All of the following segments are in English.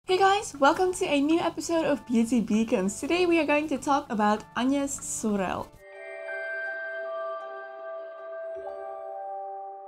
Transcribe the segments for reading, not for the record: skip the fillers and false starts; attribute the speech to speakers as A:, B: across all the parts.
A: Hey guys, welcome to a new episode of Beauty Beacons. Today we are going to talk about Agnès Sorel.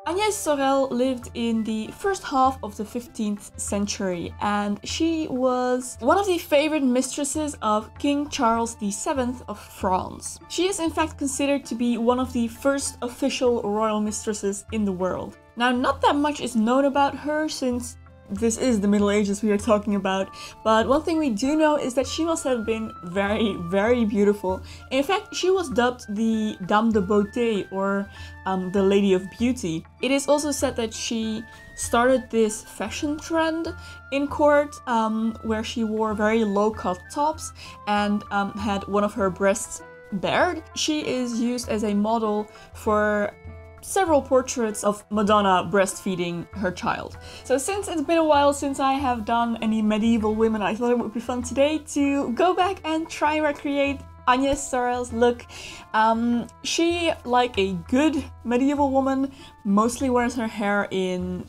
A: Agnès Sorel lived in the first half of the 15th century and she was one of the favorite mistresses of King Charles VII of France. She is in fact considered to be one of the first official royal mistresses in the world. Now, not that much is known about her since this is the Middle Ages we are talking about, but one thing we do know is that she must have been very, very beautiful. In fact, she was dubbed the Dame de Beauté, or the Lady of Beauty. It is also said that she started this fashion trend in court, where she wore very low-cut tops and had one of her breasts bared. She is used as a model for several portraits of Madonna breastfeeding her child. So since it's been a while since I have done any medieval women, I thought it would be fun today to go back and try and recreate Agnès Sorel's look. She, like a good medieval woman, mostly wears her hair in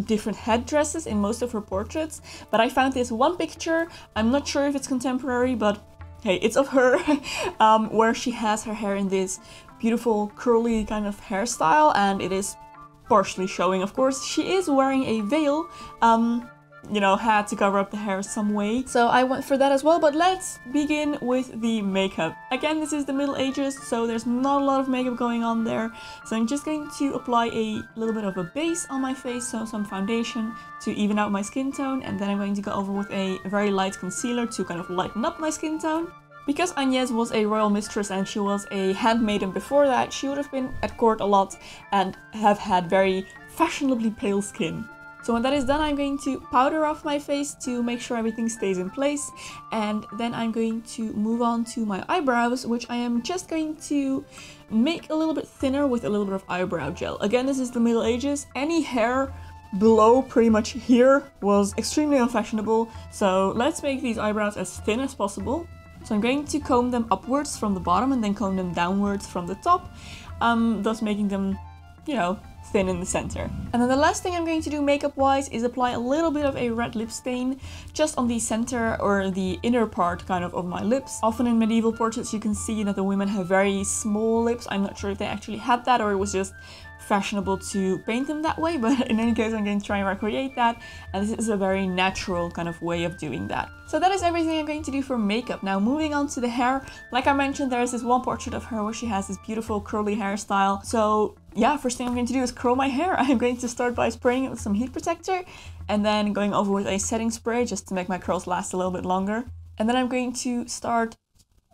A: different headdresses in most of her portraits, but I found this one picture, I'm not sure if it's contemporary, but hey, it's of her, where she has her hair in this beautiful curly kind of hairstyle, and it is partially showing, of course. She is wearing a veil, you know, had to cover up the hair some way, so I went for that as well. But let's begin with the makeup. Again, this is the Middle Ages, so there's not a lot of makeup going on there, so I'm just going to apply a little bit of a base on my face, so some foundation to even out my skin tone, and then I'm going to go over with a very light concealer to kind of lighten up my skin tone. Because Agnès was a royal mistress and she was a handmaiden before that, she would have been at court a lot and have had very fashionably pale skin. So when that is done, I'm going to powder off my face to make sure everything stays in place, and then I'm going to move on to my eyebrows, which I am just going to make a little bit thinner with a little bit of eyebrow gel. Again, this is the Middle Ages. Any hair below pretty much here was extremely unfashionable, so let's make these eyebrows as thin as possible. So I'm going to comb them upwards from the bottom and then comb them downwards from the top, thus making them, you know, thin in the center. And then the last thing I'm going to do makeup-wise is apply a little bit of a red lip stain just on the center or the inner part kind of my lips. Often in medieval portraits you can see that the women have very small lips. I'm not sure if they actually had that or it was just fashionable to paint them that way, but in any case I'm going to try and recreate that, and this is a very natural kind of way of doing that. So that is everything I'm going to do for makeup. Now moving on to the hair, like I mentioned, there is this one portrait of her where she has this beautiful curly hairstyle. So yeah, first thing I'm going to do is curl my hair. I'm going to start by spraying it with some heat protector and then going over with a setting spray just to make my curls last a little bit longer. And then I'm going to start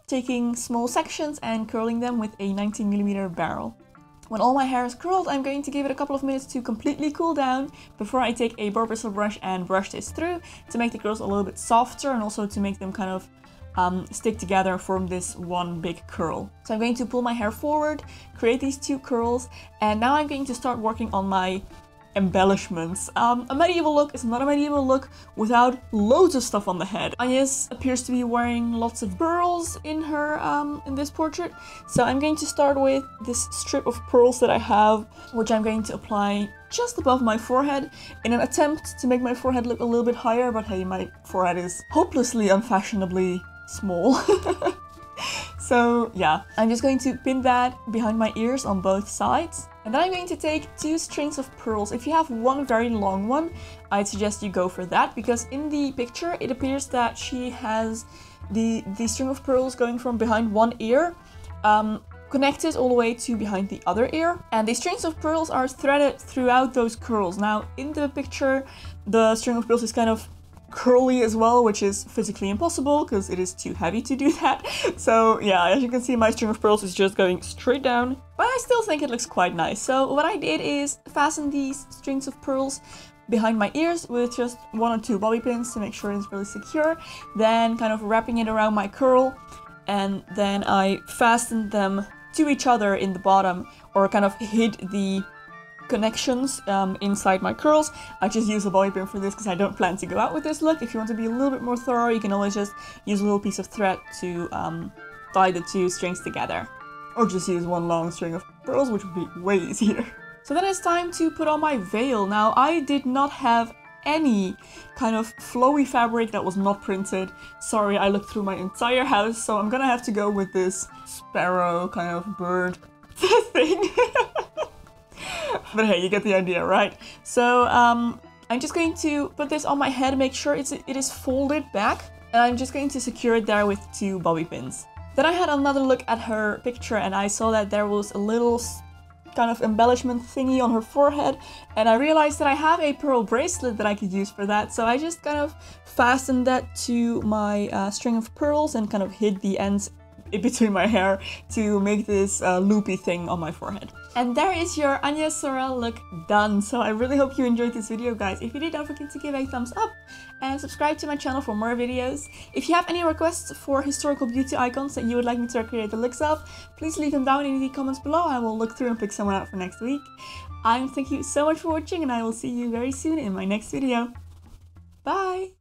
A: taking small sections and curling them with a 19mm barrel. When all my hair is curled, I'm going to give it a couple of minutes to completely cool down before I take a boar bristle brush and brush this through to make the curls a little bit softer and also to make them kind of stick together and form this one big curl. So I'm going to pull my hair forward, create these two curls, and now I'm going to start working on my embellishments. A medieval look is not a medieval look without loads of stuff on the head. Agnès appears to be wearing lots of pearls in her in this portrait, so I'm going to start with this strip of pearls that I have, which I'm going to apply just above my forehead in an attempt to make my forehead look a little bit higher, but hey, my forehead is hopelessly unfashionably small. So yeah, I'm just going to pin that behind my ears on both sides. And then I'm going to take two strings of pearls. If you have one very long one, I'd suggest you go for that, because in the picture it appears that she has the string of pearls going from behind one ear, connected all the way to behind the other ear. And the strings of pearls are threaded throughout those curls. Now in the picture, the string of pearls is kind of curly as well, which is physically impossible because it is too heavy to do that. So yeah, as you can see, my string of pearls is just going straight down, but I still think it looks quite nice. So what I did is fasten these strings of pearls behind my ears with just one or two bobby pins to make sure it's really secure, then kind of wrapping it around my curl, and then I fastened them to each other in the bottom, or kind of hid the connections inside my curls. I just use a bobby pin for this because I don't plan to go out with this look. If you want to be a little bit more thorough, you can always just use a little piece of thread to tie the two strings together, or just use one long string of pearls, which would be way easier. So then it's time to put on my veil. Now, I did not have any kind of flowy fabric that was not printed. Sorry, I looked through my entire house, so I'm gonna have to go with this sparrow kind of bird thing. But hey, you get the idea, right? So I'm just going to put this on my head, make sure it is folded back, and I'm just going to secure it there with 2 bobby pins. Then I had another look at her picture and I saw that there was a little kind of embellishment thingy on her forehead, and I realized that I have a pearl bracelet that I could use for that, so I just kind of fastened that to my string of pearls and kind of hid the ends in between my hair to make this loopy thing on my forehead. And there is your Agnès Sorel look done. So I really hope you enjoyed this video, guys. If you did, don't forget to give a thumbs up and subscribe to my channel for more videos. If you have any requests for historical beauty icons that you would like me to recreate the looks of, please leave them down in the comments below. I will look through and pick someone out for next week. Thank you so much for watching, and I will see you very soon in my next video. Bye!